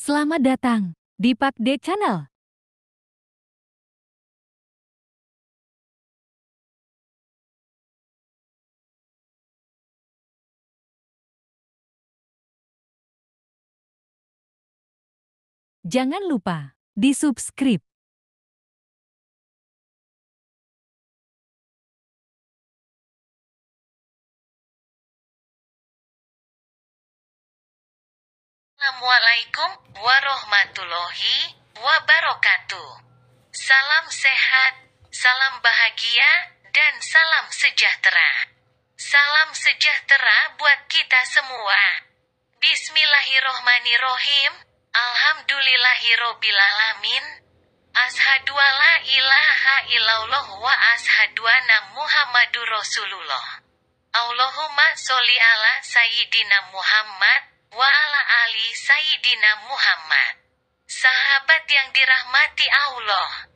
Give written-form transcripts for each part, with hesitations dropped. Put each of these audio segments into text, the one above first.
Selamat datang di Pak D Channel. Jangan lupa di-subscribe. Assalamualaikum warahmatullahi wabarakatuh. Salam sehat, salam bahagia, dan salam sejahtera. Salam sejahtera buat kita semua. Bismillahirrohmanirrohim. Alhamdulillahirobbilalamin. Ashadu alla ilaha illallah wa ashadu anna Muhammadur Rasulullah. Allahumma sholli ala Sayyidina Muhammad wa ala ali Sayyidina Muhammad. Sahabat yang dirahmati Allah,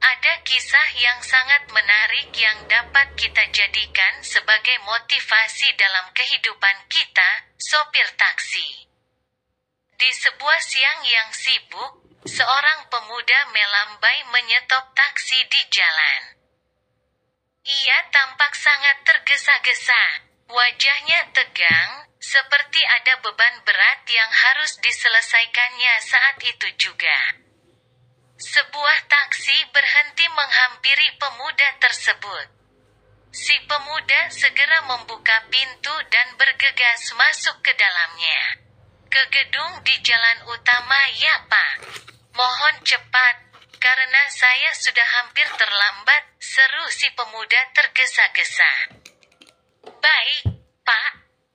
ada kisah yang sangat menarik yang dapat kita jadikan sebagai motivasi dalam kehidupan kita, sopir taksi. Di sebuah siang yang sibuk, seorang pemuda melambai menyetop taksi di jalan. Ia tampak sangat tergesa-gesa. Wajahnya tegang, seperti ada beban berat yang harus diselesaikannya saat itu juga. Sebuah taksi berhenti menghampiri pemuda tersebut. Si pemuda segera membuka pintu dan bergegas masuk ke dalamnya. Ke gedung di jalan utama, ya Pak. Mohon cepat, karena saya sudah hampir terlambat, seru si pemuda tergesa-gesa. Baik, Pak.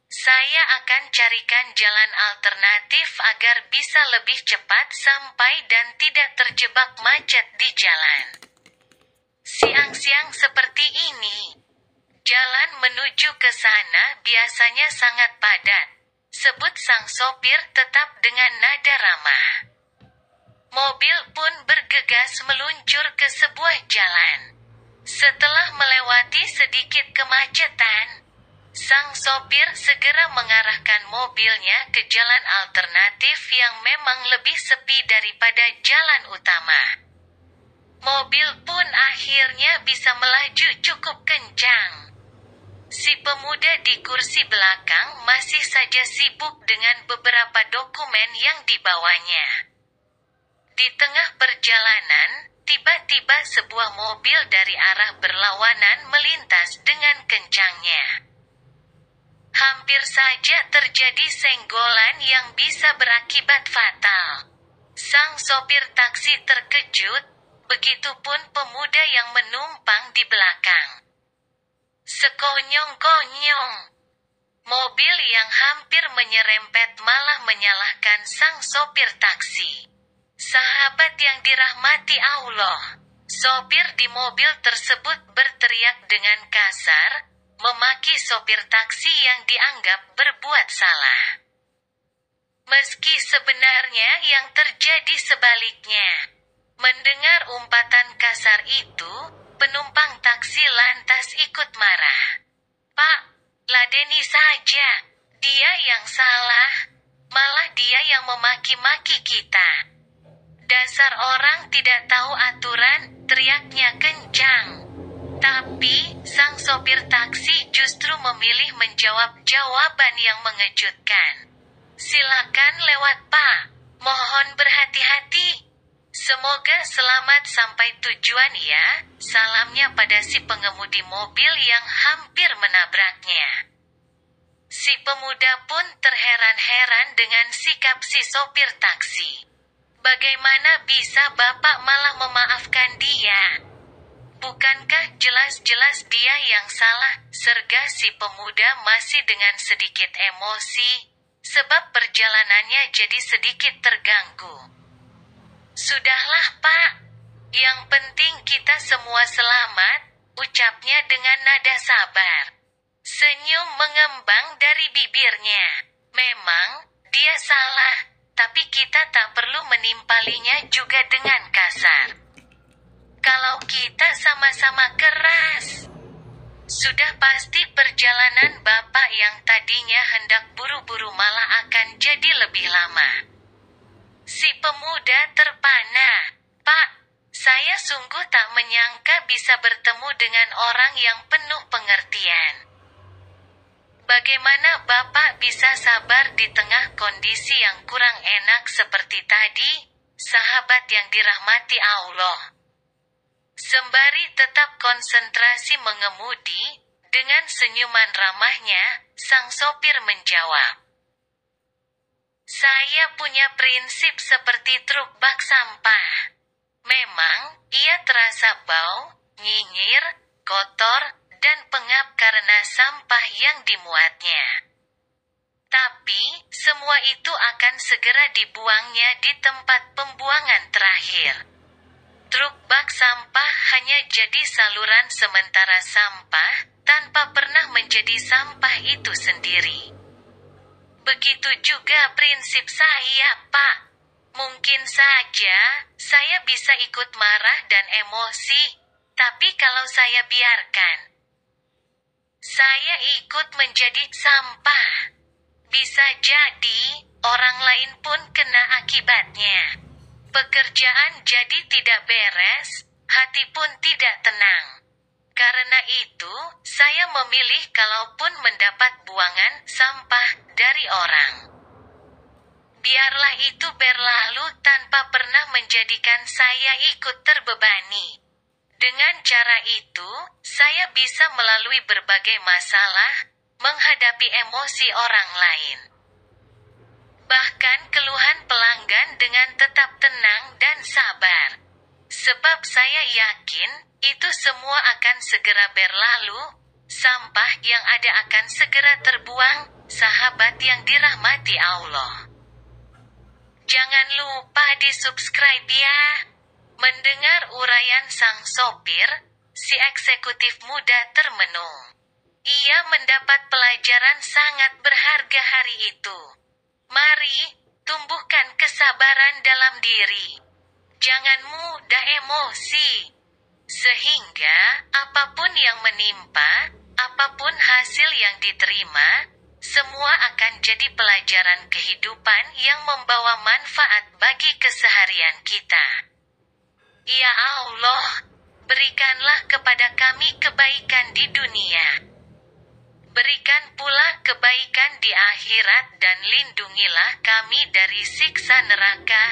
Saya akan carikan jalan alternatif agar bisa lebih cepat sampai dan tidak terjebak macet di jalan. Siang-siang seperti ini, jalan menuju ke sana biasanya sangat padat, sebut sang sopir tetap dengan nada ramah. Mobil pun bergegas meluncur ke sebuah jalan. Setelah melewati sedikit kemacetan, sang sopir segera mengarahkan mobilnya ke jalan alternatif yang memang lebih sepi daripada jalan utama. Mobil pun akhirnya bisa melaju cukup kencang. Si pemuda di kursi belakang masih saja sibuk dengan beberapa dokumen yang dibawanya. Di tengah perjalanan, tiba-tiba sebuah mobil dari arah berlawanan melintas dengan kencangnya. Hampir saja terjadi senggolan yang bisa berakibat fatal. Sang sopir taksi terkejut, begitupun pemuda yang menumpang di belakang. Sekonyong-konyong, mobil yang hampir menyerempet malah menyalahkan sang sopir taksi. Sahabat yang dirahmati Allah, sopir di mobil tersebut berteriak dengan kasar, memaki sopir taksi yang dianggap berbuat salah. Meski sebenarnya yang terjadi sebaliknya. Mendengar umpatan kasar itu, penumpang taksi lantas ikut marah. Pak, ladeni saja, dia yang salah, malah dia yang memaki-maki kita. Dasar orang tidak tahu aturan, teriaknya kencang. Tapi, sang sopir taksi justru memilih menjawab jawaban yang mengejutkan. Silakan lewat Pak, mohon berhati-hati. Semoga selamat sampai tujuan ya, salamnya pada si pengemudi mobil yang hampir menabraknya. Si pemuda pun terheran-heran dengan sikap si sopir taksi. Bagaimana bisa Bapak malah memaafkan dia? Bukankah jelas-jelas dia yang salah, serga si pemuda masih dengan sedikit emosi, sebab perjalanannya jadi sedikit terganggu. Sudahlah Pak, yang penting kita semua selamat, ucapnya dengan nada sabar. Senyum mengembang dari bibirnya. Memang, dia salah, tapi kita tak perlu menimpalinya juga dengan kasar. Kalau kita sama-sama keras, sudah pasti perjalanan Bapak yang tadinya hendak buru-buru malah akan jadi lebih lama. Pemuda terpana. Pak, saya sungguh tak menyangka bisa bertemu dengan orang yang penuh pengertian. Bagaimana Bapak bisa sabar di tengah kondisi yang kurang enak seperti tadi, sahabat yang dirahmati Allah? Sembari tetap konsentrasi mengemudi, dengan senyuman ramahnya, sang sopir menjawab. Saya punya prinsip seperti truk bak sampah. Memang, ia terasa bau, nyinyir, kotor, dan pengap karena sampah yang dimuatnya. Tapi, semua itu akan segera dibuangnya di tempat pembuangan terakhir. Truk bak sampah hanya jadi saluran sementara sampah, tanpa pernah menjadi sampah itu sendiri. Begitu juga prinsip saya, Pak. Mungkin saja, saya bisa ikut marah dan emosi, tapi kalau saya biarkan, saya ikut menjadi sampah. Bisa jadi, orang lain pun kena akibatnya. Pekerjaan jadi tidak beres, hati pun tidak tenang. Karena itu, saya memilih kalaupun mendapat buangan sampah dari orang, biarlah itu berlalu tanpa pernah menjadikan saya ikut terbebani. Dengan cara itu, saya bisa melalui berbagai masalah, menghadapi emosi orang lain. Bahkan keluhan pelanggan dengan tetap tenang dan sabar. Sebab saya yakin, itu semua akan segera berlalu, sampah yang ada akan segera terbuang, sahabat yang dirahmati Allah. Jangan lupa di-subscribe ya. Mendengar uraian sang sopir, si eksekutif muda termenung. Ia mendapat pelajaran sangat berharga hari itu. Mari, tumbuhkan kesabaran dalam diri. Jangan mudah emosi. Sehingga, apapun yang menimpa, apapun hasil yang diterima, semua akan jadi pelajaran kehidupan yang membawa manfaat bagi keseharian kita. Ya Allah, berikanlah kepada kami kebaikan di dunia. Berikan pula kebaikan di akhirat dan lindungilah kami dari siksa neraka.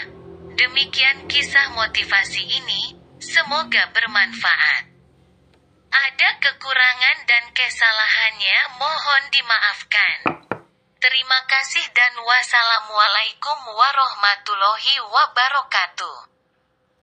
Demikian kisah motivasi ini, semoga bermanfaat. Ada kekurangan dan kesalahannya mohon dimaafkan. Terima kasih dan wassalamualaikum warahmatullahi wabarakatuh.